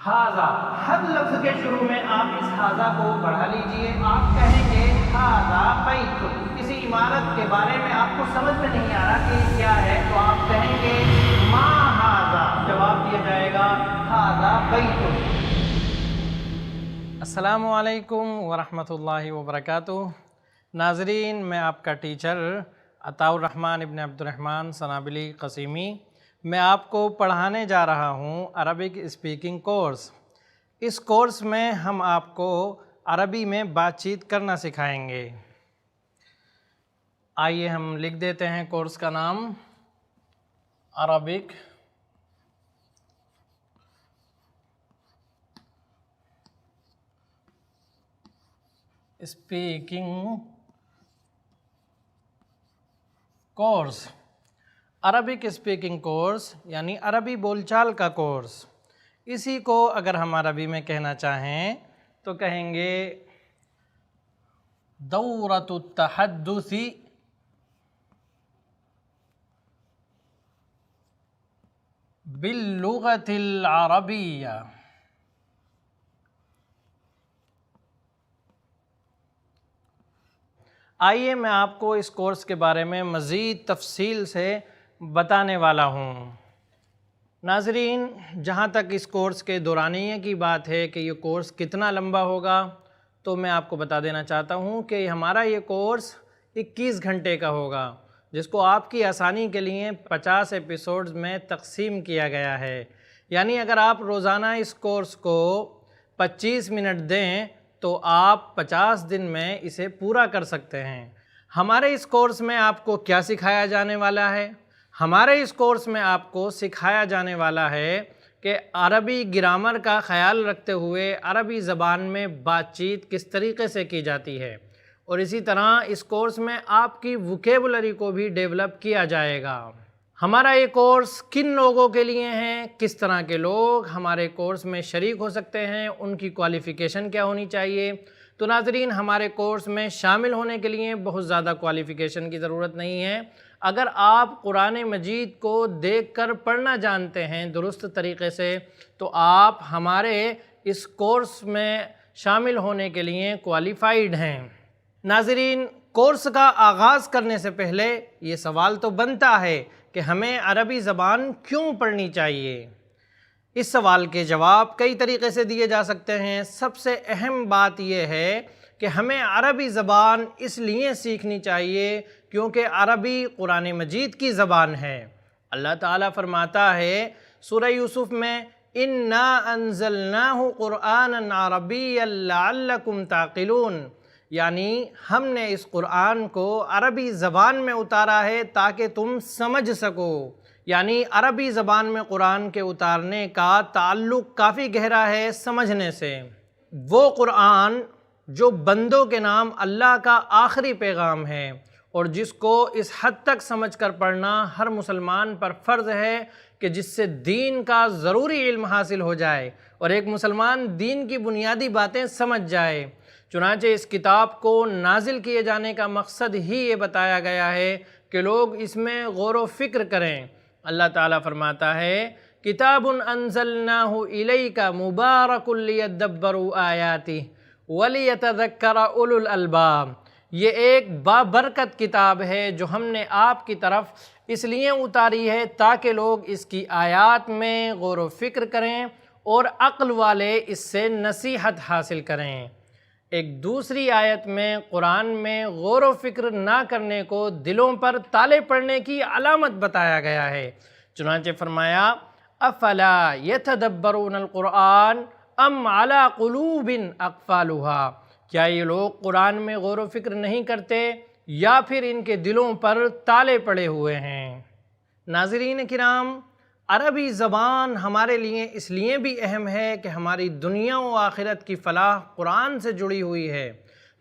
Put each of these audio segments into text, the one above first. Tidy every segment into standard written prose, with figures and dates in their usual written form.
حاذا، ہر لفظ کے شروع میں آپ اس حاذا کو بڑھا لیجئے. آپ کہیں گے حاذا بیت، کسی عمارت کے بارے میں آپ کو سمجھ میں نہیں آ رہا کہ یہ کیا ہے، تو آپ کہیں گے ما حاذا، جواب دیا جائے گا حاذا بیت. السلام علیکم ورحمۃ اللہ وبرکاتہ. ناظرین، میں آپ کا ٹیچر عطاء الرحمن ابن عبد الرحمن سنابلی قسیمی. میں آپ کو پڑھانے جا رہا ہوں عربک اسپیکنگ کورس. اس کورس میں ہم آپ کو عربی میں بات چیت کرنا سکھائیں گے. آئیے ہم لکھ دیتے ہیں کورس کا نام Arabic speaking course. Arabic speaking course یعنی عربی بول چال کا کورس. اسی کو اگر ہم عربی میں کہنا چاہیں تو کہیں گے دورۃ التحدث باللغۃ العربیہ. آئیے میں آپ کو اس کورس کے بارے میں مزید تفصیل سے بتانے والا ہوں. ناظرین، جہاں تک اس کورس کے دورانیے کی بات ہے کہ یہ کورس کتنا لمبا ہوگا، تو میں آپ کو بتا دینا چاہتا ہوں کہ ہمارا یہ کورس 21 گھنٹے کا ہوگا، جس کو آپ کی آسانی کے لیے 50 ایپیسوڈز میں تقسیم کیا گیا ہے. یعنی اگر آپ روزانہ اس کورس کو 25 منٹ دیں تو آپ 50 دن میں اسے پورا کر سکتے ہیں. ہمارے اس کورس میں آپ کو کیا سکھایا جانے والا ہے؟ ہمارے اس کورس میں آپ کو سکھایا جانے والا ہے کہ عربی گرامر کا خیال رکھتے ہوئے عربی زبان میں بات چیت کس طریقے سے کی جاتی ہے، اور اسی طرح اس کورس میں آپ کی ووکیبولری کو بھی ڈیولپ کیا جائے گا. ہمارا یہ کورس کن لوگوں کے لیے ہیں، کس طرح کے لوگ ہمارے کورس میں شریک ہو سکتے ہیں، ان کی کوالیفیکیشن کیا ہونی چاہیے؟ تو ناظرین، ہمارے کورس میں شامل ہونے کے لیے بہت زیادہ کوالیفیکیشن کی ضرورت نہیں ہے. اگر آپ قرآن مجید کو دیکھ کر پڑھنا جانتے ہیں درست طریقے سے تو آپ ہمارے اس کورس میں شامل ہونے کے لیے کوالیفائیڈ ہیں. ناظرین، کورس کا آغاز کرنے سے پہلے یہ سوال تو بنتا ہے کہ ہمیں عربی زبان کیوں پڑھنی چاہیے؟ اس سوال کے جواب کئی طریقے سے دیے جا سکتے ہیں. سب سے اہم بات یہ ہے کہ ہمیں عربی زبان اس لیے سیکھنی چاہیے کیونکہ عربی قرآن مجید کی زبان ہے. اللہ تعالیٰ فرماتا ہے سورہ یوسف میں اِنَّا أَنزَلْنَاهُ قُرْآنًا عَرَبِيًّا لَعَلَّكُمْ تَعْقِلُونَ، یعنی ہم نے اس قرآن کو عربی زبان میں اتارا ہے تاکہ تم سمجھ سکو. یعنی عربی زبان میں قرآن کے اتارنے کا تعلق کافی گہرا ہے سمجھنے سے. وہ قرآن جو بندوں کے نام اللہ کا آخری پیغام ہے اور جس کو اس حد تک سمجھ کر پڑھنا ہر مسلمان پر فرض ہے کہ جس سے دین کا ضروری علم حاصل ہو جائے اور ایک مسلمان دین کی بنیادی باتیں سمجھ جائے. چنانچہ اس کتاب کو نازل کیے جانے کا مقصد ہی یہ بتایا گیا ہے کہ لوگ اس میں غور و فکر کریں. اللہ تعالیٰ فرماتا ہے کتاب انزلناہ الیک مبارک لیدبروا آیاتہ ولیتذکر اولو الالباب. یہ ایک بابرکت کتاب ہے جو ہم نے آپ کی طرف اس لیے اتاری ہے تاکہ لوگ اس کی آیات میں غور و فکر کریں اور عقل والے اس سے نصیحت حاصل کریں. ایک دوسری آیت میں قرآن میں غور و فکر نہ کرنے کو دلوں پر تالے پڑنے کی علامت بتایا گیا ہے. چنانچہ فرمایا افلا یتدبرون القرآن ام علی قلوب اقفالها، کیا یہ لوگ قرآن میں غور و فکر نہیں کرتے یا پھر ان کے دلوں پر تالے پڑے ہوئے ہیں؟ ناظرین کرام، عربی زبان ہمارے لیے اس لیے بھی اہم ہے کہ ہماری دنیا و آخرت کی فلاح قرآن سے جڑی ہوئی ہے.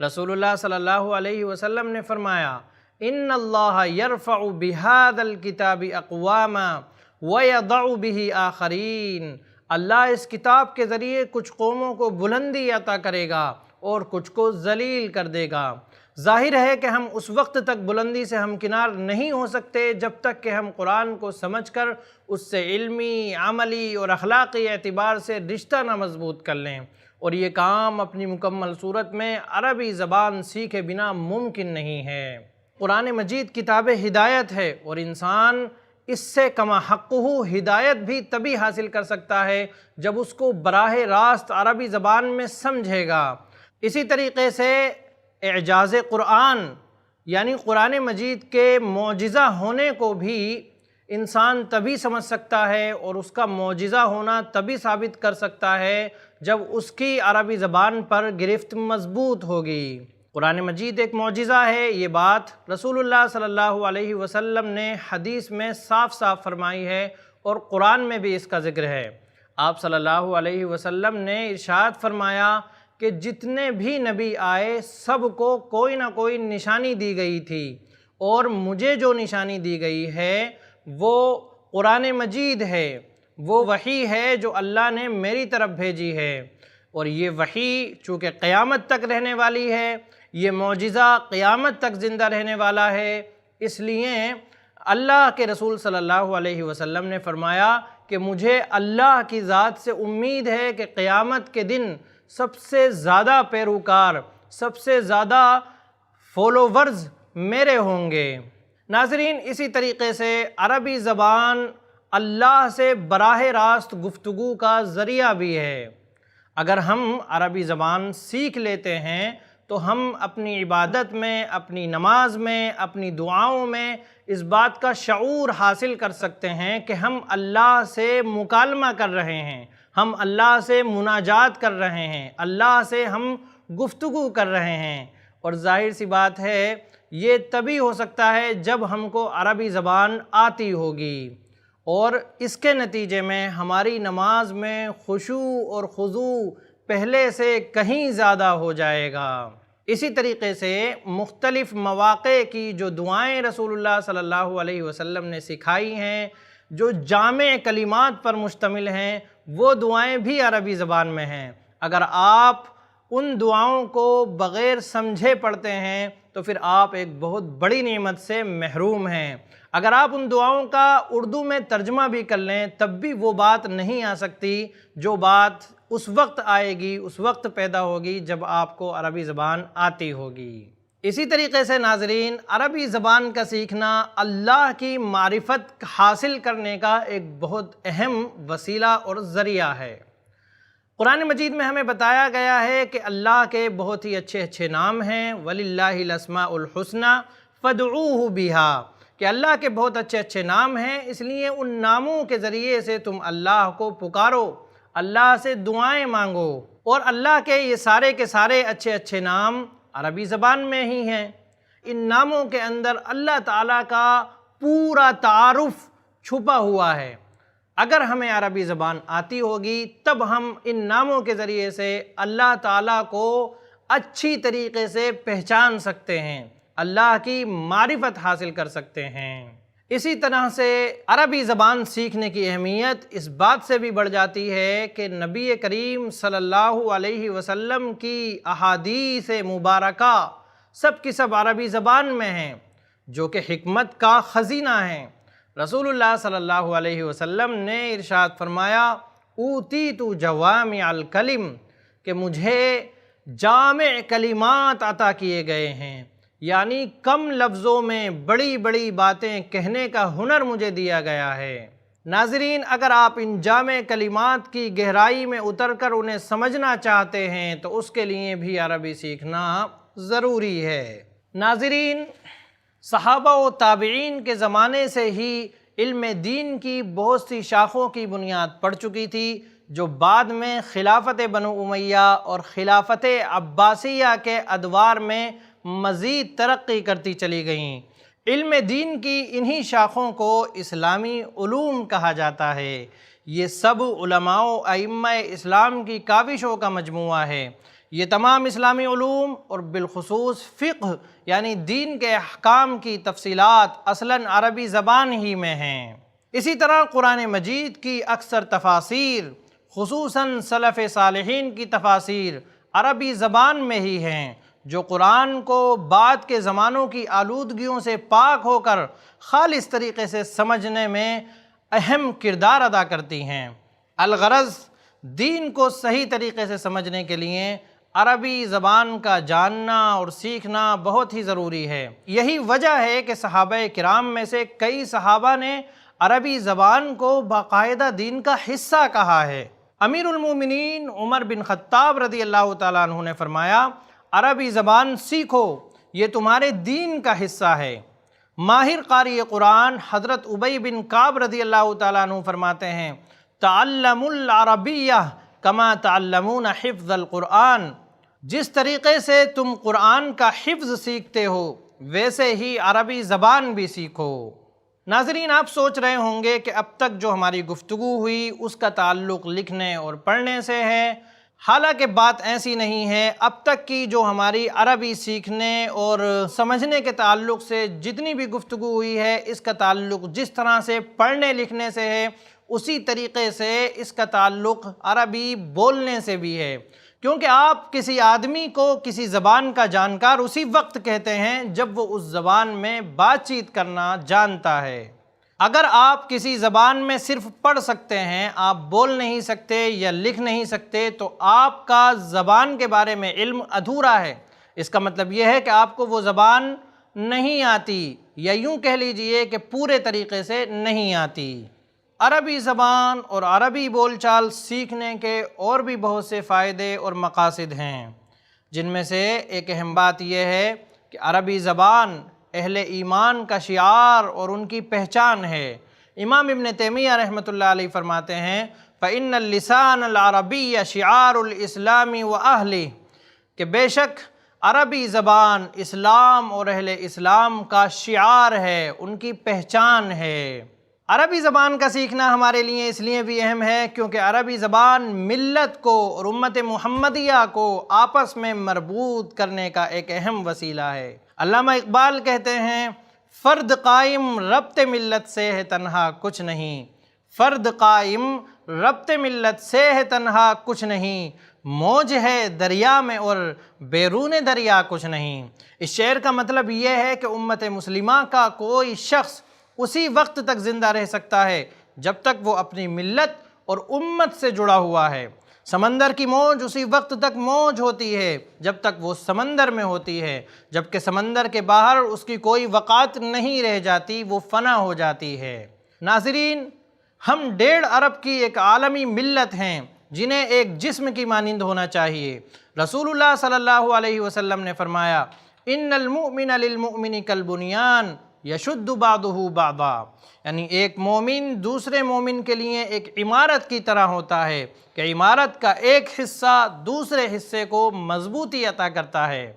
رسول اللہ صلی اللہ علیہ وسلم نے فرمایا ان اللہ یرفع بہذا الکتاب اقواما ویضع بہ آخرین. اللہ اس کتاب کے ذریعے کچھ قوموں کو بلندی عطا کرے گا اور کچھ کو ذلیل کر دے گا. ظاہر ہے کہ ہم اس وقت تک بلندی سے ہمکنار نہیں ہو سکتے جب تک کہ ہم قرآن کو سمجھ کر اس سے علمی، عملی اور اخلاقی اعتبار سے رشتہ نہ مضبوط کر لیں، اور یہ کام اپنی مکمل صورت میں عربی زبان سیکھے بنا ممکن نہیں ہے۔ قرآن مجید کتاب ہدایت ہے، اور انسان اس سے کما حقہ ہدایت بھی تبھی حاصل کر سکتا ہے جب اس کو براہ راست عربی زبان میں سمجھے گا۔ اسی طریقے سے اعجاز قرآن یعنی قرآن مجید کے معجزہ ہونے کو بھی انسان تبھی سمجھ سکتا ہے اور اس کا معجزہ ہونا تبھی ثابت کر سکتا ہے جب اس کی عربی زبان پر گرفت مضبوط ہوگی۔ قرآن مجید ایک معجزہ ہے، یہ بات رسول اللہ صلی اللہ علیہ وسلم نے حدیث میں صاف صاف فرمائی ہے، اور قرآن میں بھی اس کا ذکر ہے۔ آپ صلی اللہ علیہ وسلم نے ارشاد فرمایا کہ جتنے بھی نبی آئے سب کو کوئی نہ کوئی نشانی دی گئی تھی، اور مجھے جو نشانی دی گئی ہے وہ قرآن مجید ہے، وہ وحی ہے جو اللہ نے میری طرف بھیجی ہے، اور یہ وحی چونکہ قیامت تک رہنے والی ہے، یہ معجزہ قیامت تک زندہ رہنے والا ہے، اس لیے اللہ کے رسول صلی اللہ علیہ وسلم نے فرمایا کہ مجھے اللہ کی ذات سے امید ہے کہ قیامت کے دن سب سے زیادہ پیروکار، سب سے زیادہ فالوورز میرے ہوں گے۔ ناظرین، اسی طریقے سے عربی زبان اللہ سے براہ راست گفتگو کا ذریعہ بھی ہے۔ اگر ہم عربی زبان سیکھ لیتے ہیں تو ہم اپنی عبادت میں، اپنی نماز میں، اپنی دعاؤں میں اس بات کا شعور حاصل کر سکتے ہیں کہ ہم اللہ سے مکالمہ کر رہے ہیں، ہم اللہ سے مناجات کر رہے ہیں، اللہ سے ہم گفتگو کر رہے ہیں، اور ظاہر سی بات ہے یہ تبھی ہو سکتا ہے جب ہم کو عربی زبان آتی ہوگی، اور اس کے نتیجے میں ہماری نماز میں خشوع اور خضوع پہلے سے کہیں زیادہ ہو جائے گا۔ اسی طریقے سے مختلف مواقع کی جو دعائیں رسول اللہ صلی اللہ علیہ وسلم نے سکھائی ہیں، جو جامع کلمات پر مشتمل ہیں، وہ دعائیں بھی عربی زبان میں ہیں۔ اگر آپ ان دعاؤں کو بغیر سمجھے پڑھتے ہیں تو پھر آپ ایک بہت بڑی نعمت سے محروم ہیں۔ اگر آپ ان دعاؤں کا اردو میں ترجمہ بھی کر لیں تب بھی وہ بات نہیں آ سکتی جو بات اس وقت آئے گی، اس وقت پیدا ہوگی جب آپ کو عربی زبان آتی ہوگی۔ اسی طریقے سے ناظرین، عربی زبان کا سیکھنا اللہ کی معرفت حاصل کرنے کا ایک بہت اہم وسیلہ اور ذریعہ ہے۔ قرآن مجید میں ہمیں بتایا گیا ہے کہ اللہ کے بہت ہی اچھے اچھے نام ہیں، وَلِلَّهِ الْأَسْمَاءُ الْحُسْنَى فَادْعُوهُ بِهَا، کہ اللہ کے بہت اچھے اچھے نام ہیں، اس لیے ان ناموں کے ذریعے سے تم اللہ کو پکارو، اللہ سے دعائیں مانگو۔ اور اللہ کے یہ سارے کے سارے اچھے اچھے نام عربی زبان میں ہی ہیں۔ ان ناموں کے اندر اللہ تعالیٰ کا پورا تعارف چھپا ہوا ہے۔ اگر ہمیں عربی زبان آتی ہوگی تب ہم ان ناموں کے ذریعے سے اللہ تعالیٰ کو اچھی طریقے سے پہچان سکتے ہیں، اللہ کی معرفت حاصل کر سکتے ہیں۔ اسی طرح سے عربی زبان سیکھنے کی اہمیت اس بات سے بھی بڑھ جاتی ہے کہ نبی کریم صلی اللہ علیہ وسلم کی احادیث مبارکہ سب کی سب عربی زبان میں ہیں، جو کہ حکمت کا خزینہ ہیں۔ رسول اللہ صلی اللہ علیہ وسلم نے ارشاد فرمایا، اوتیت جوامع الکلم، کہ مجھے جامع کلمات عطا کیے گئے ہیں، یعنی کم لفظوں میں بڑی بڑی باتیں کہنے کا ہنر مجھے دیا گیا ہے۔ ناظرین، اگر آپ ان جامع کلمات کی گہرائی میں اتر کر انہیں سمجھنا چاہتے ہیں تو اس کے لیے بھی عربی سیکھنا ضروری ہے۔ ناظرین، صحابہ و تابعین کے زمانے سے ہی علم دین کی بہت سی شاخوں کی بنیاد پڑ چکی تھی، جو بعد میں خلافت بنو امیہ اور خلافت عباسیہ کے ادوار میں مزید ترقی کرتی چلی گئیں۔ علم دین کی انہی شاخوں کو اسلامی علوم کہا جاتا ہے۔ یہ سب علماء و ائمہ اسلام کی کاوشوں کا مجموعہ ہے۔ یہ تمام اسلامی علوم اور بالخصوص فقہ یعنی دین کے احکام کی تفصیلات اصلاً عربی زبان ہی میں ہیں۔ اسی طرح قرآن مجید کی اکثر تفاسیر، خصوصاً سلف صالحین کی تفاسیر عربی زبان میں ہی ہیں، جو قرآن کو بعد کے زمانوں کی آلودگیوں سے پاک ہو کر خالص طریقے سے سمجھنے میں اہم کردار ادا کرتی ہیں۔ الغرض دین کو صحیح طریقے سے سمجھنے کے لیے عربی زبان کا جاننا اور سیکھنا بہت ہی ضروری ہے۔ یہی وجہ ہے کہ صحابہ کرام میں سے کئی صحابہ نے عربی زبان کو باقاعدہ دین کا حصہ کہا ہے۔ امیر المومنین عمر بن خطاب رضی اللہ تعالیٰ عنہ نے فرمایا، عربی زبان سیکھو، یہ تمہارے دین کا حصہ ہے۔ ماہر قاری قرآن حضرت ابی بن کعب رضی اللہ تعالیٰ عنہ فرماتے ہیں، تعلموا العربیہ کما تعلمون حفظ القرآن، جس طریقے سے تم قرآن کا حفظ سیکھتے ہو ویسے ہی عربی زبان بھی سیکھو۔ ناظرین، آپ سوچ رہے ہوں گے کہ اب تک جو ہماری گفتگو ہوئی اس کا تعلق لکھنے اور پڑھنے سے ہے، حالانکہ بات ایسی نہیں ہے۔ اب تک کی جو ہماری عربی سیکھنے اور سمجھنے کے تعلق سے جتنی بھی گفتگو ہوئی ہے، اس کا تعلق جس طرح سے پڑھنے لکھنے سے ہے اسی طریقے سے اس کا تعلق عربی بولنے سے بھی ہے، کیونکہ آپ کسی آدمی کو کسی زبان کا جانکار اسی وقت کہتے ہیں جب وہ اس زبان میں بات چیت کرنا جانتا ہے۔ اگر آپ کسی زبان میں صرف پڑھ سکتے ہیں، آپ بول نہیں سکتے یا لکھ نہیں سکتے، تو آپ کا زبان کے بارے میں علم ادھورا ہے۔ اس کا مطلب یہ ہے کہ آپ کو وہ زبان نہیں آتی، یا یوں کہہ لیجئے کہ پورے طریقے سے نہیں آتی۔ عربی زبان اور عربی بول چال سیکھنے کے اور بھی بہت سے فائدے اور مقاصد ہیں، جن میں سے ایک اہم بات یہ ہے کہ عربی زبان اہل ایمان کا شعار اور ان کی پہچان ہے۔ امام ابن تیمیہ رحمۃ اللہ علیہ فرماتے ہیں، فَإِنَّ اللِّسَانَ الْعَرَبِيَّ شِعَارُ الْإِسْلَامِ وَأَهْلِهِ، کہ بے شک عربی زبان اسلام اور اہل اسلام کا شعار ہے، ان کی پہچان ہے۔ عربی زبان کا سیکھنا ہمارے لیے اس لیے بھی اہم ہے کیونکہ عربی زبان ملت کو اور امت محمدیہ کو آپس میں مربوط کرنے کا ایک اہم وسیلہ ہے۔ علامہ اقبال کہتے ہیں، فرد قائم ربط ملت سے ہے تنہا کچھ نہیں، فرد قائم ربط ملت سے ہے تنہا کچھ نہیں، موج ہے دریا میں اور بیرون دریا کچھ نہیں۔ اس شعر کا مطلب یہ ہے کہ امت مسلمہ کا کوئی شخص اسی وقت تک زندہ رہ سکتا ہے جب تک وہ اپنی ملت اور امت سے جڑا ہوا ہے۔ سمندر کی موج اسی وقت تک موج ہوتی ہے جب تک وہ سمندر میں ہوتی ہے، جبکہ سمندر کے باہر اس کی کوئی وقعت نہیں رہ جاتی، وہ فنا ہو جاتی ہے۔ ناظرین، ہم 1.5 ارب کی ایک عالمی ملت ہیں جنہیں ایک جسم کی مانند ہونا چاہیے۔ رسول اللہ صلی اللہ علیہ وسلم نے فرمایا، ان المؤمن للمؤمن کالبنیان یشد بعضہ بعضا، یعنی ایک مومن دوسرے مومن کے لیے ایک عمارت کی طرح ہوتا ہے کہ عمارت کا ایک حصہ دوسرے حصے کو مضبوطی عطا کرتا ہے۔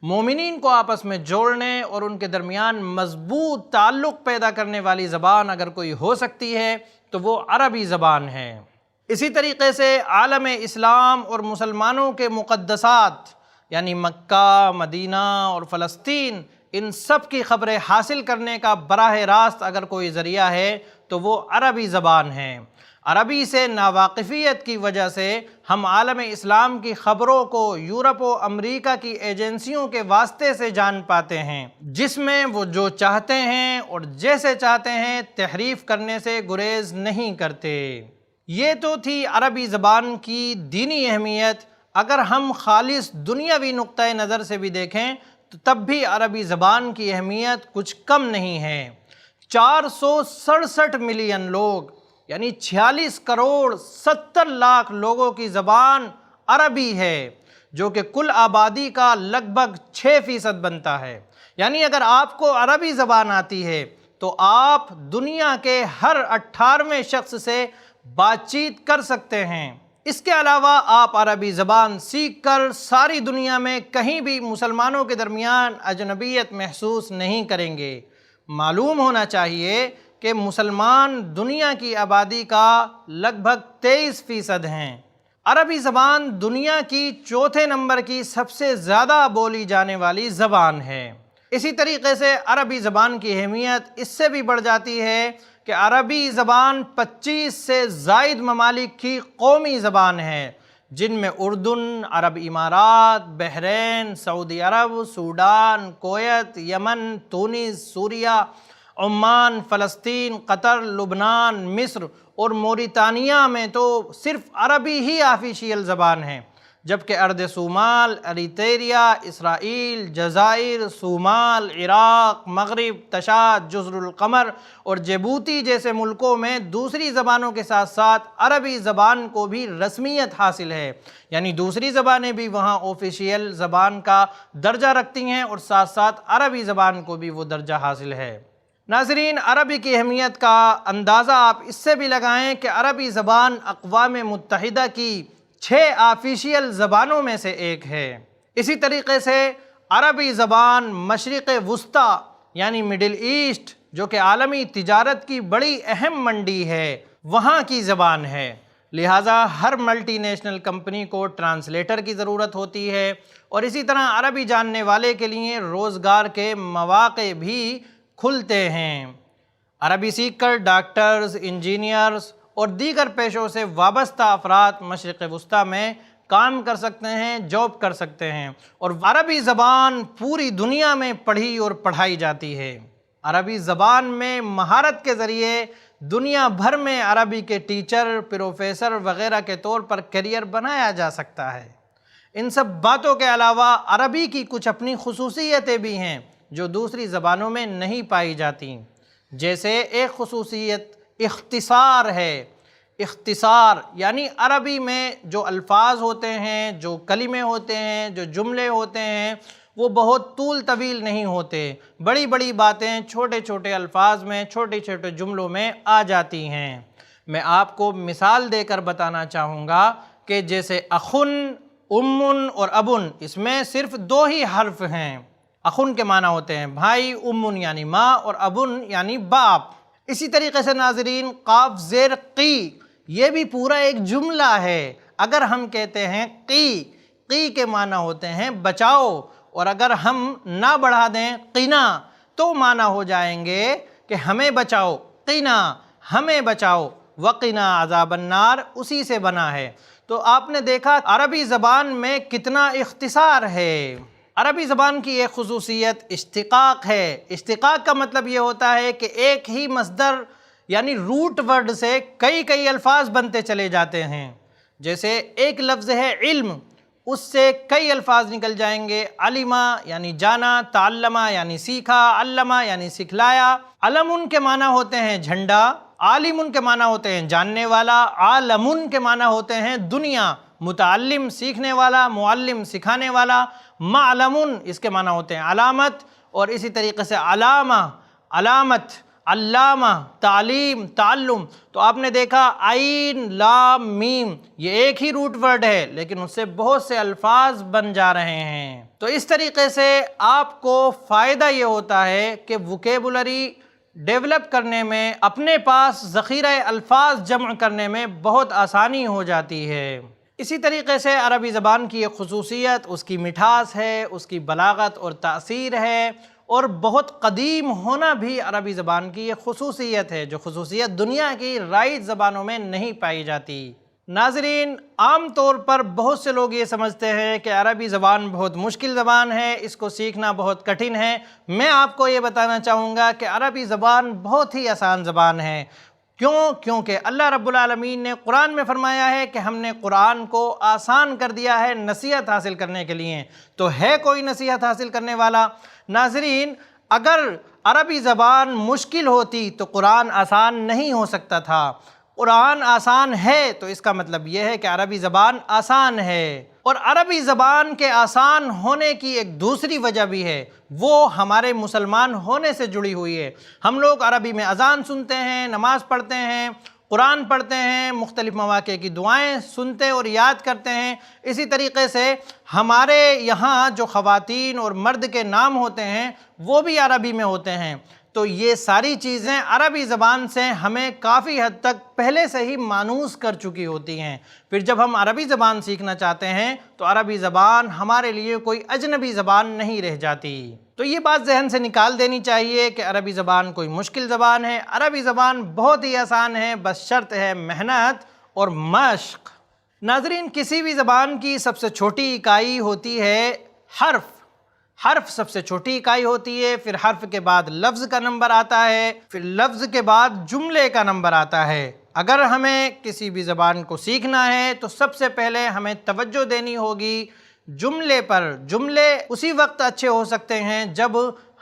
مومنین کو آپس میں جوڑنے اور ان کے درمیان مضبوط تعلق پیدا کرنے والی زبان اگر کوئی ہو سکتی ہے تو وہ عربی زبان ہے۔ اسی طریقے سے عالم اسلام اور مسلمانوں کے مقدسات یعنی مکہ، مدینہ اور فلسطین، ان سب کی خبریں حاصل کرنے کا براہ راست اگر کوئی ذریعہ ہے تو وہ عربی زبان ہے۔ عربی سے ناواقفیت کی وجہ سے ہم عالم اسلام کی خبروں کو یورپ و امریکہ کی ایجنسیوں کے واسطے سے جان پاتے ہیں، جس میں وہ جو چاہتے ہیں اور جیسے چاہتے ہیں تحریف کرنے سے گریز نہیں کرتے۔ یہ تو تھی عربی زبان کی دینی اہمیت۔ اگر ہم خالص دنیاوی نقطہ نظر سے بھی دیکھیں تو تب بھی عربی زبان کی اہمیت کچھ کم نہیں ہے۔ 467 ملین لوگ یعنی 46 کروڑ 70 لاکھ لوگوں کی زبان عربی ہے، جو کہ کل آبادی کا لگ بھگ 6% بنتا ہے۔ یعنی اگر آپ کو عربی زبان آتی ہے تو آپ دنیا کے ہر 18ویں شخص سے بات چیت کر سکتے ہیں۔ اس کے علاوہ آپ عربی زبان سیکھ کر ساری دنیا میں کہیں بھی مسلمانوں کے درمیان اجنبیت محسوس نہیں کریں گے۔ معلوم ہونا چاہیے کہ مسلمان دنیا کی آبادی کا لگ بھگ 23% ہیں۔ عربی زبان دنیا کی 4تھے نمبر کی سب سے زیادہ بولی جانے والی زبان ہے۔ اسی طریقے سے عربی زبان کی اہمیت اس سے بھی بڑھ جاتی ہے کہ عربی زبان 25 سے زائد ممالک کی قومی زبان ہے، جن میں اردن، عرب امارات، بحرین، سعودی عرب، سوڈان، کویت، یمن، تونس، سوریہ، عمان، فلسطین، قطر، لبنان، مصر اور موریتانیہ میں تو صرف عربی ہی آفیشیل زبان ہے، جبکہ ارض صومال، اریتریا، اسرائیل، جزائر، صومال، عراق، مغرب، تشاد، جزر القمر اور جبوتی جیسے ملکوں میں دوسری زبانوں کے ساتھ ساتھ عربی زبان کو بھی رسمیت حاصل ہے، یعنی دوسری زبانیں بھی وہاں آفیشیل زبان کا درجہ رکھتی ہیں اور ساتھ ساتھ عربی زبان کو بھی وہ درجہ حاصل ہے۔ ناظرین، عربی کی اہمیت کا اندازہ آپ اس سے بھی لگائیں کہ عربی زبان اقوام متحدہ کی 6 آفیشیل زبانوں میں سے ایک ہے۔ اسی طریقے سے عربی زبان مشرق وسطیٰ یعنی مڈل ایسٹ، جو کہ عالمی تجارت کی بڑی اہم منڈی ہے، وہاں کی زبان ہے، لہٰذا ہر ملٹی نیشنل کمپنی کو ٹرانسلیٹر کی ضرورت ہوتی ہے، اور اسی طرح عربی جاننے والے کے لیے روزگار کے مواقع بھی کھلتے ہیں۔ عربی سیکھ کر ڈاکٹرز، انجینئرز اور دیگر پیشوں سے وابستہ افراد مشرق وسطیٰ میں کام کر سکتے ہیں، جاب کر سکتے ہیں، اور عربی زبان پوری دنیا میں پڑھی اور پڑھائی جاتی ہے۔ عربی زبان میں مہارت کے ذریعے دنیا بھر میں عربی کے ٹیچر، پروفیسر وغیرہ کے طور پر کیریئر بنایا جا سکتا ہے۔ ان سب باتوں کے علاوہ عربی کی کچھ اپنی خصوصیتیں بھی ہیں جو دوسری زبانوں میں نہیں پائی جاتی، جیسے ایک خصوصیت اختصار ہے۔ اختصار یعنی عربی میں جو الفاظ ہوتے ہیں، جو کلمے ہوتے ہیں، جو جملے ہوتے ہیں، وہ بہت طول طویل نہیں ہوتے، بڑی بڑی باتیں چھوٹے چھوٹے الفاظ میں، چھوٹے چھوٹے جملوں میں آ جاتی ہیں۔ میں آپ کو مثال دے کر بتانا چاہوں گا کہ جیسے اخن، امن اور ابن، اس میں صرف 2 ہی حرف ہیں۔ اخن کے معنی ہوتے ہیں بھائی، امن یعنی ماں اور ابن یعنی باپ۔ اسی طریقے سے ناظرین، قاف زیر قی، یہ بھی پورا ایک جملہ ہے۔ اگر ہم کہتے ہیں قی کے معنی ہوتے ہیں بچاؤ، اور اگر ہم نہ بڑھا دیں قنا تو معنی ہو جائیں گے کہ ہمیں بچاؤ، قنا ہمیں بچاؤ، وقنا عذاب النار اسی سے بنا ہے۔ تو آپ نے دیکھا عربی زبان میں کتنا اختصار ہے۔ عربی زبان کی ایک خصوصیت اشتقاق ہے۔ اشتقاق کا مطلب یہ ہوتا ہے کہ ایک ہی مصدر یعنی روٹ ورڈ سے کئی الفاظ بنتے چلے جاتے ہیں۔ جیسے ایک لفظ ہے علم، اس سے کئی الفاظ نکل جائیں گے۔ علمہ یعنی جانا، تعلمہ یعنی سیکھا، علمہ یعنی سکھلایا۔ علم کے معنی ہوتے ہیں جھنڈا، عالم کے معنی ہوتے ہیں جاننے والا، عالم کے معنی ہوتے ہیں دنیا، متعلم سیکھنے والا، معلم سکھانے والا، معلم اس کے معنی ہوتے ہیں علامت، اور اسی طریقے سے علامہ، علامت، علامہ، تعلیم، تعلم۔ تو آپ نے دیکھا عین، لام، میم، یہ ایک ہی روٹ ورڈ ہے لیکن اس سے بہت سے الفاظ بن جا رہے ہیں۔ تو اس طریقے سے آپ کو فائدہ یہ ہوتا ہے کہ ووکیبولری ڈیولپ کرنے میں، اپنے پاس ذخیرہ الفاظ جمع کرنے میں بہت آسانی ہو جاتی ہے۔ اسی طریقے سے عربی زبان کی ایک خصوصیت اس کی مٹھاس ہے، اس کی بلاغت اور تاثیر ہے، اور بہت قدیم ہونا بھی عربی زبان کی ایک خصوصیت ہے، جو خصوصیت دنیا کی رائج زبانوں میں نہیں پائی جاتی۔ ناظرین، عام طور پر بہت سے لوگ یہ سمجھتے ہیں کہ عربی زبان بہت مشکل زبان ہے، اس کو سیکھنا بہت کٹھن ہے۔ میں آپ کو یہ بتانا چاہوں گا کہ عربی زبان بہت ہی آسان زبان ہے۔ کیونکہ اللہ رب العالمین نے قرآن میں فرمایا ہے کہ ہم نے قرآن کو آسان کر دیا ہے نصیحت حاصل کرنے کے لیے۔ تو ہے کوئی نصیحت حاصل کرنے والا؟ ناظرین، اگر عربی زبان مشکل ہوتی تو قرآن آسان نہیں ہو سکتا تھا۔ قرآن آسان ہے تو اس کا مطلب یہ ہے کہ عربی زبان آسان ہے۔ اور عربی زبان کے آسان ہونے کی ایک دوسری وجہ بھی ہے، وہ ہمارے مسلمان ہونے سے جڑی ہوئی ہے۔ ہم لوگ عربی میں اذان سنتے ہیں، نماز پڑھتے ہیں، قرآن پڑھتے ہیں، مختلف مواقع کی دعائیں سنتے اور یاد کرتے ہیں۔ اسی طریقے سے ہمارے یہاں جو خواتین اور مرد کے نام ہوتے ہیں وہ بھی عربی میں ہوتے ہیں۔ تو یہ ساری چیزیں عربی زبان سے ہمیں کافی حد تک پہلے سے ہی مانوس کر چکی ہوتی ہیں۔ پھر جب ہم عربی زبان سیکھنا چاہتے ہیں تو عربی زبان ہمارے لیے کوئی اجنبی زبان نہیں رہ جاتی۔ تو یہ بات ذہن سے نکال دینی چاہیے کہ عربی زبان کوئی مشکل زبان ہے۔ عربی زبان بہت ہی آسان ہے، بس شرط ہے محنت اور مشق۔ ناظرین، کسی بھی زبان کی سب سے چھوٹی اکائی ہوتی ہے حرف۔ حرف سب سے چھوٹی اکائی ہوتی ہے، پھر حرف کے بعد لفظ کا نمبر آتا ہے، پھر لفظ کے بعد جملے کا نمبر آتا ہے۔ اگر ہمیں کسی بھی زبان کو سیکھنا ہے تو سب سے پہلے ہمیں توجہ دینی ہوگی جملے پر۔ جملے اسی وقت اچھے ہو سکتے ہیں جب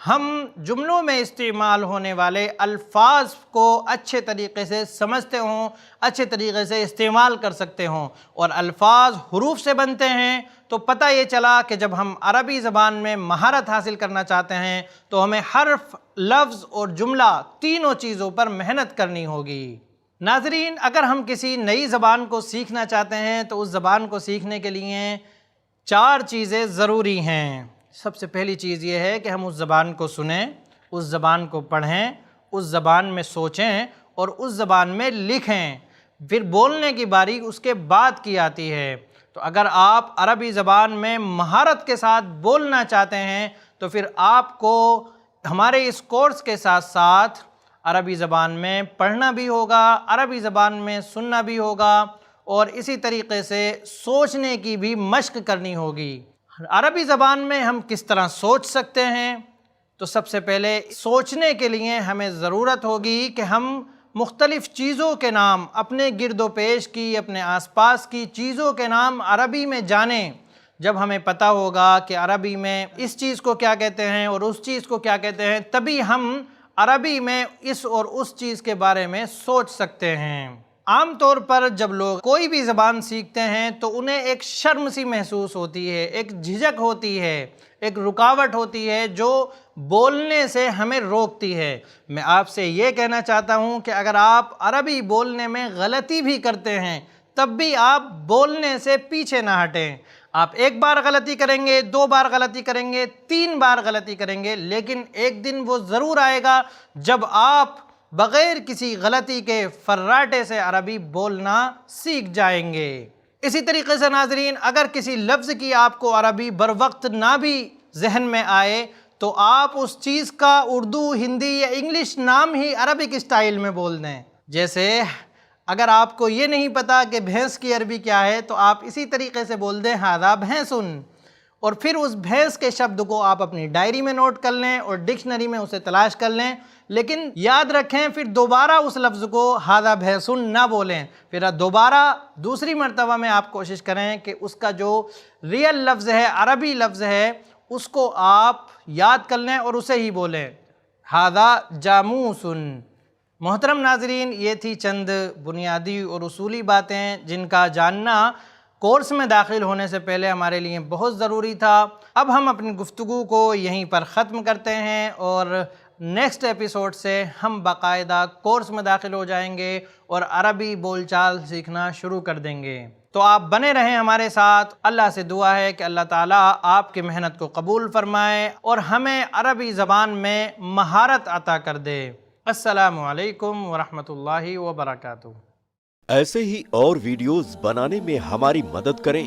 ہم جملوں میں استعمال ہونے والے الفاظ کو اچھے طریقے سے سمجھتے ہوں، اچھے طریقے سے استعمال کر سکتے ہوں۔ اور الفاظ حروف سے بنتے ہیں، تو پتہ یہ چلا کہ جب ہم عربی زبان میں مہارت حاصل کرنا چاہتے ہیں تو ہمیں حرف، لفظ اور جملہ تینوں چیزوں پر محنت کرنی ہوگی۔ ناظرین، اگر ہم کسی نئی زبان کو سیکھنا چاہتے ہیں تو اس زبان کو سیکھنے کے لیے 4 چیزیں ضروری ہیں۔ سب سے پہلی چیز یہ ہے کہ ہم اس زبان کو سنیں، اس زبان کو پڑھیں، اس زبان میں سوچیں اور اس زبان میں لکھیں۔ پھر بولنے کی باری اس کے بعد کی آتی ہے۔ تو اگر آپ عربی زبان میں مہارت کے ساتھ بولنا چاہتے ہیں تو پھر آپ کو ہمارے اس کورس کے ساتھ ساتھ عربی زبان میں پڑھنا بھی ہوگا، عربی زبان میں سننا بھی ہوگا اور اسی طریقے سے سوچنے کی بھی مشق کرنی ہوگی۔ عربی زبان میں ہم کس طرح سوچ سکتے ہیں؟ تو سب سے پہلے سوچنے کے لیے ہمیں ضرورت ہوگی کہ ہم مختلف چیزوں کے نام، اپنے گرد و پیش کی، اپنے آس پاس کی چیزوں کے نام عربی میں جانیں۔ جب ہمیں پتہ ہوگا کہ عربی میں اس چیز کو کیا کہتے ہیں اور اس چیز کو کیا کہتے ہیں، تبھی ہم عربی میں اس اور اس چیز کے بارے میں سوچ سکتے ہیں۔ عام طور پر جب لوگ کوئی بھی زبان سیکھتے ہیں تو انہیں ایک شرم سی محسوس ہوتی ہے، ایک جھجک ہوتی ہے، ایک رکاوٹ ہوتی ہے جو بولنے سے ہمیں روکتی ہے۔ میں آپ سے یہ کہنا چاہتا ہوں کہ اگر آپ عربی بولنے میں غلطی بھی کرتے ہیں تب بھی آپ بولنے سے پیچھے نہ ہٹیں۔ آپ 1 بار غلطی کریں گے، 2 بار غلطی کریں گے، 3 بار غلطی کریں گے، لیکن ایک دن وہ ضرور آئے گا جب آپ بغیر کسی غلطی کے فراٹے سے عربی بولنا سیکھ جائیں گے۔ اسی طریقے سے ناظرین، اگر کسی لفظ کی آپ کو عربی بروقت نہ بھی ذہن میں آئے تو آپ اس چیز کا اردو، ہندی یا انگلش نام ہی عربک اسٹائل میں بول دیں۔ جیسے اگر آپ کو یہ نہیں پتا کہ بھینس کی عربی کیا ہے تو آپ اسی طریقے سے بول دیں ھذا بھینسن، اور پھر اس بھینس کے شبد کو آپ اپنی ڈائری میں نوٹ کر لیں اور ڈکشنری میں اسے تلاش کر لیں، لیکن یاد رکھیں پھر دوبارہ اس لفظ کو ھذا بھینسن نہ بولیں۔ پھر دوبارہ دوسری مرتبہ میں آپ کوشش کریں کہ اس کا جو ریئل لفظ ہے، عربی لفظ ہے، اس کو آپ یاد کر لیں اور اسے ہی بولیں، ھذا جاموسن۔ محترم ناظرین، یہ تھی چند بنیادی اور اصولی باتیں جن کا جاننا کورس میں داخل ہونے سے پہلے ہمارے لیے بہت ضروری تھا۔ اب ہم اپنی گفتگو کو یہیں پر ختم کرتے ہیں اور نیکسٹ ایپیسوڈ سے ہم باقاعدہ کورس میں داخل ہو جائیں گے اور عربی بول چال سیکھنا شروع کر دیں گے۔ تو آپ بنے رہیں ہمارے ساتھ۔ اللہ سے دعا ہے کہ اللہ تعالیٰ آپ کی محنت کو قبول فرمائے اور ہمیں عربی زبان میں مہارت عطا کر دے۔ السلام علیکم ورحمۃ اللہ وبرکاتہ۔ ایسے ہی اور ویڈیوز بنانے میں ہماری مدد کریں۔